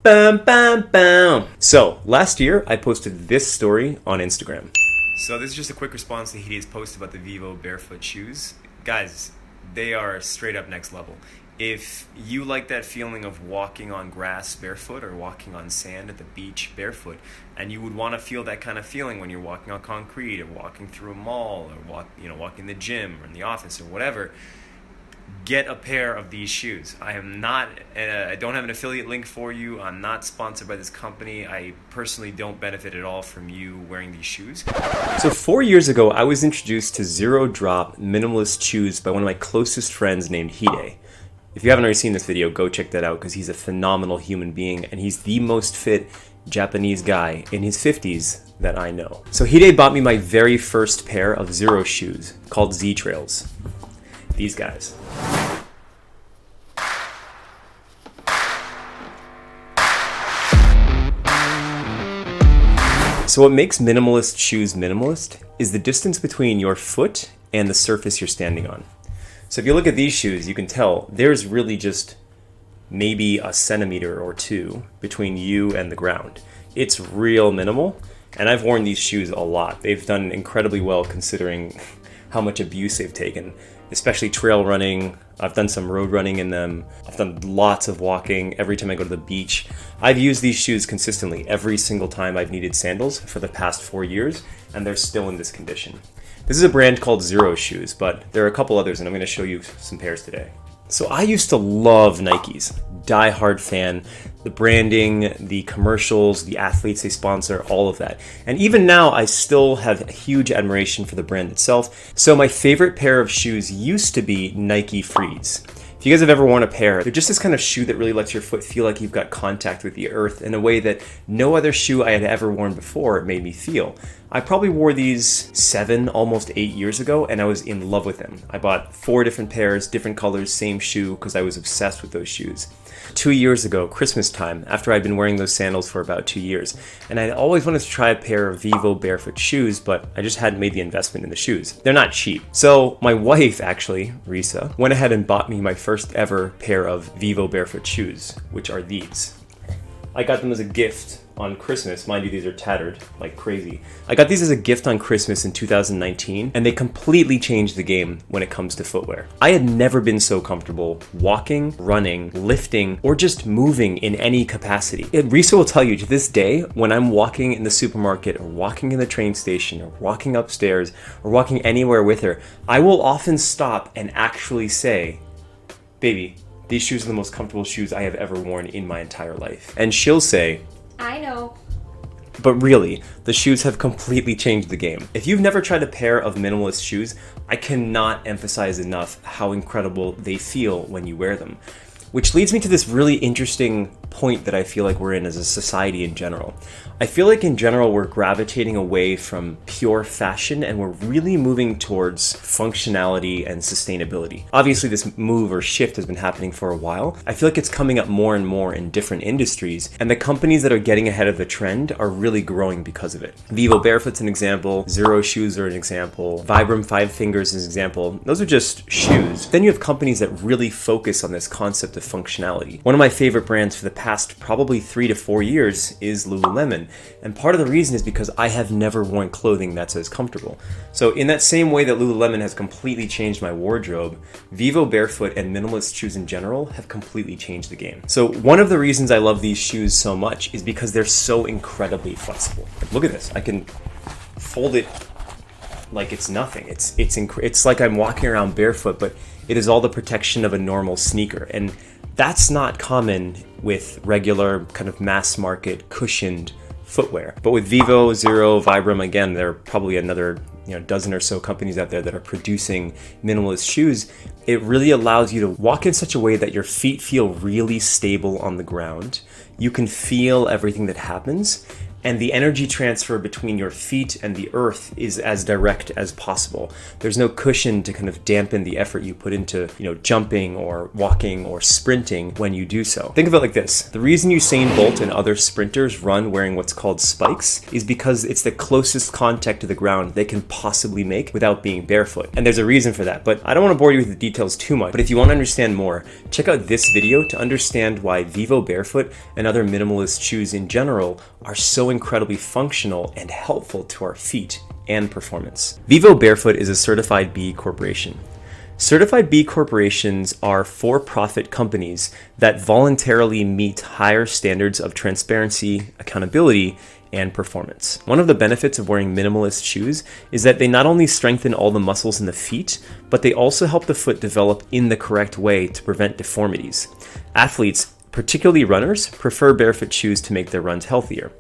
Bam, bam, bam. So, last year, I posted this story on Instagram. So this is just a quick response to Hide's post about the Vivobarefoot shoes. Guys, they are straight up next level. If you like that feeling of walking on grass barefoot or walking on sand at the beach barefoot, and you would want to feel that kind of feeling when you're walking on concrete or walking through a mall or walking the gym or in the office or whatever, get a pair of these shoes. I don't have an affiliate link for you. I'm not sponsored by this company. I personally don't benefit at all from you wearing these shoes. So 4 years ago, I was introduced to zero drop minimalist shoes by one of my closest friends named Hide. If you haven't already seen this video, go check that out because he's a phenomenal human being and he's the most fit Japanese guy in his 50s that I know. So Hide bought me my very first pair of zero shoes called Z Trails. These guys. So what makes minimalist shoes minimalist is the distance between your foot and the surface you're standing on. So if you look at these shoes, you can tell there's really just maybe a centimeter or two between you and the ground. It's real minimal, and I've worn these shoes a lot. They've done incredibly well considering how much abuse they've taken, especially trail running. I've done some road running in them. I've done lots of walking every time I go to the beach. I've used these shoes consistently every single time I've needed sandals for the past 4 years, and they're still in this condition. This is a brand called Zero Shoes, but there are a couple others, and I'm going to show you some pairs today. So I used to love Nikes, die-hard fan, the branding, the commercials, the athletes they sponsor, all of that. And even now, I still have huge admiration for the brand itself. So my favorite pair of shoes used to be Nike Frees. If you guys have ever worn a pair, they're just this kind of shoe that really lets your foot feel like you've got contact with the earth in a way that no other shoe I had ever worn before made me feel. I probably wore these 7, almost 8 years ago, and I was in love with them. I bought 4 different pairs, different colors, same shoe, because I was obsessed with those shoes. 2 years ago, Christmas time, after I'd been wearing those sandals for about 2 years, and I'd always wanted to try a pair of Vivobarefoot shoes, but I just hadn't made the investment in the shoes. They're not cheap. So my wife, actually, Risa, went ahead and bought me my first ever pair of Vivobarefoot shoes, which are these. I got them as a gift on Christmas. Mind you, these are tattered like crazy. I got these as a gift on Christmas in 2019, and they completely changed the game when it comes to footwear. I had never been so comfortable walking, running, lifting, or just moving in any capacity. Risa will tell you to this day, when I'm walking in the supermarket or walking in the train station or walking upstairs or walking anywhere with her, I will often stop and actually say, "Baby, these shoes are the most comfortable shoes I have ever worn in my entire life." And she'll say, "I know." But really, the shoes have completely changed the game. If you've never tried a pair of minimalist shoes, I cannot emphasize enough how incredible they feel when you wear them. Which leads me to this really interesting point that I feel like we're in as a society in general. I feel like in general we're gravitating away from pure fashion and we're really moving towards functionality and sustainability. Obviously this move or shift has been happening for a while. I feel like it's coming up more and more in different industries, and the companies that are getting ahead of the trend are really growing because of it. Vivobarefoot's an example, Zero Shoes are an example, Vibram 5 Fingers is an example. Those are just shoes. Then you have companies that really focus on this concept of functionality. One of my favorite brands for the past probably 3 to 4 years is Lululemon. And part of the reason is because I have never worn clothing that's as comfortable. So in that same way that Lululemon has completely changed my wardrobe, Vivobarefoot and minimalist shoes in general have completely changed the game. So one of the reasons I love these shoes so much is because they're so incredibly flexible. Look at this. I can fold it like it's nothing. It's like I'm walking around barefoot, but it is all the protection of a normal sneaker. And that's not common with regular kind of mass market cushioned footwear. But with Vivo, Zero, Vibram, again, there are probably another dozen or so companies out there that are producing minimalist shoes. It really allows you to walk in such a way that your feet feel really stable on the ground. You can feel everything that happens, and the energy transfer between your feet and the earth is as direct as possible. There's no cushion to kind of dampen the effort you put into, jumping or walking or sprinting when you do so. Think of it like this. The reason Usain Bolt and other sprinters run wearing what's called spikes is because it's the closest contact to the ground they can possibly make without being barefoot. And there's a reason for that, but I don't want to bore you with the details too much. But if you want to understand more, check out this video to understand why Vivobarefoot and other minimalist shoes in general are so incredibly functional and helpful to our feet and performance. Vivobarefoot is a certified B Corporation. Certified B corporations are for-profit companies that voluntarily meet higher standards of transparency, accountability, and performance. One of the benefits of wearing minimalist shoes is that they not only strengthen all the muscles in the feet, but they also help the foot develop in the correct way to prevent deformities. Athletes, particularly runners, prefer barefoot shoes to make their runs healthier,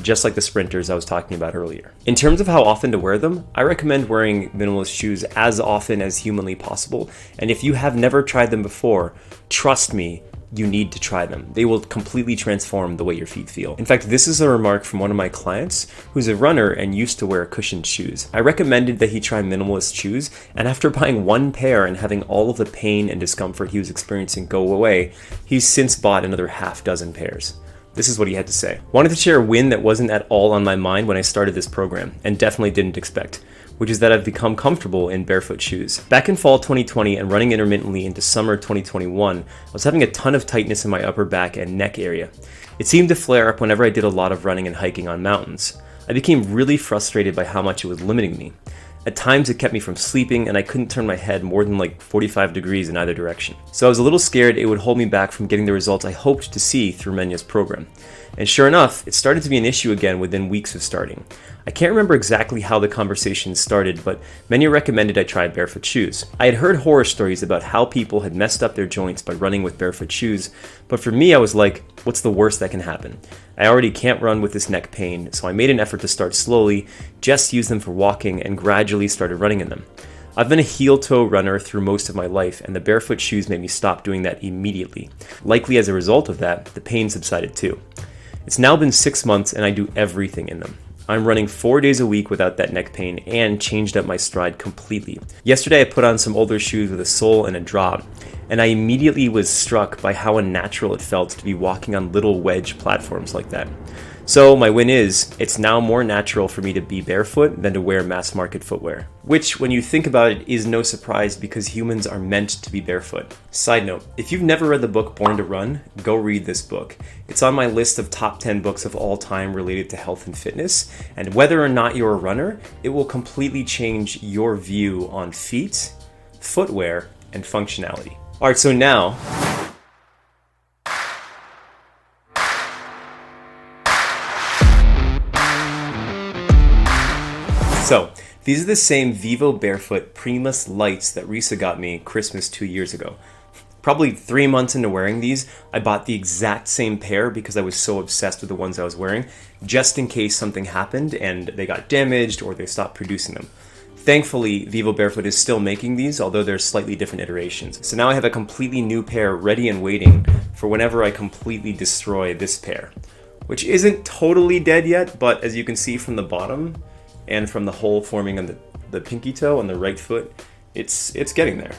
just like the sprinters I was talking about earlier. In terms of how often to wear them, I recommend wearing minimalist shoes as often as humanly possible. And if you have never tried them before, trust me, you need to try them. They will completely transform the way your feet feel. In fact, this is a remark from one of my clients who's a runner and used to wear cushioned shoes. I recommended that he try minimalist shoes, and after buying one pair and having all of the pain and discomfort he was experiencing go away, he's since bought another half dozen pairs. This is what he had to say. Wanted to share a win that wasn't at all on my mind when I started this program, and definitely didn't expect, which is that I've become comfortable in barefoot shoes. Back in fall 2020 and running intermittently into summer 2021, I was having a ton of tightness in my upper back and neck area. It seemed to flare up whenever I did a lot of running and hiking on mountains. I became really frustrated by how much it was limiting me. At times it kept me from sleeping and I couldn't turn my head more than like 45 degrees in either direction. So I was a little scared it would hold me back from getting the results I hoped to see through Menya's program. And sure enough, it started to be an issue again within weeks of starting. I can't remember exactly how the conversation started, but Menya recommended I try barefoot shoes. I had heard horror stories about how people had messed up their joints by running with barefoot shoes, but for me I was like, what's the worst that can happen? I already can't run with this neck pain, so I made an effort to start slowly, just use them for walking, and gradually started running in them. I've been a heel-toe runner through most of my life, and the barefoot shoes made me stop doing that immediately. Likely as a result of that, the pain subsided too. It's now been 6 months and I do everything in them. I'm running 4 days a week without that neck pain and changed up my stride completely. Yesterday I put on some older shoes with a sole and a drop, and I immediately was struck by how unnatural it felt to be walking on little wedge platforms like that. So my win is, it's now more natural for me to be barefoot than to wear mass market footwear. Which, when you think about it, is no surprise because humans are meant to be barefoot. Side note, if you've never read the book Born to Run, go read this book. It's on my list of top 10 books of all time related to health and fitness, and whether or not you're a runner, it will completely change your view on feet, footwear, and functionality. Alright, so now, these are the same Vivobarefoot Primus lights that Risa got me Christmas 2 years ago. Probably 3 months into wearing these, I bought the exact same pair because I was so obsessed with the ones I was wearing, just in case something happened and they got damaged or they stopped producing them. Thankfully, Vivobarefoot is still making these, although they're slightly different iterations. So now I have a completely new pair ready and waiting for whenever I completely destroy this pair, which isn't totally dead yet, but as you can see from the bottom, and from the hole forming on the pinky toe on the right foot, it's getting there.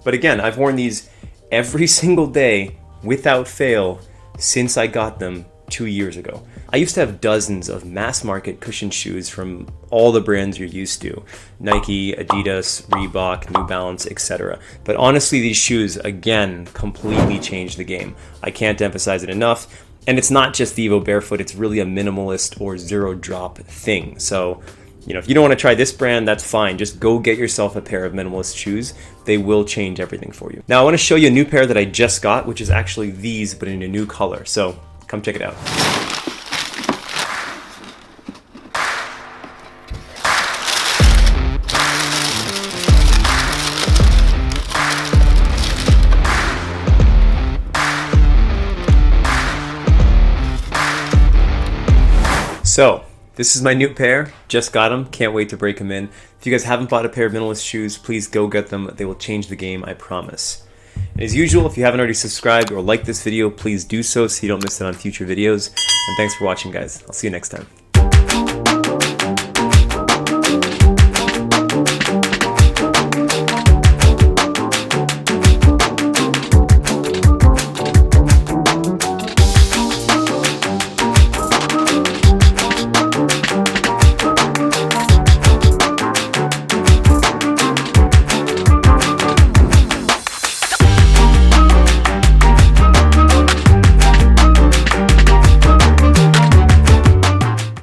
But again, I've worn these every single day without fail since I got them 2 years ago. I used to have dozens of mass market cushion shoes from all the brands you're used to. Nike, Adidas, Reebok, New Balance, etc. But honestly, these shoes, again, completely changed the game. I can't emphasize it enough. And it's not just Vivobarefoot, it's really a minimalist or zero drop thing. So, if you don't want to try this brand, that's fine. Just go get yourself a pair of minimalist shoes. They will change everything for you. Now I want to show you a new pair that I just got, which is actually these, but in a new color. So come check it out. So, this is my new pair, just got them, can't wait to break them in. If you guys haven't bought a pair of minimalist shoes, please go get them, they will change the game, I promise. And as usual, if you haven't already subscribed or liked this video, please do so you don't miss out on future videos. And thanks for watching, guys. I'll see you next time.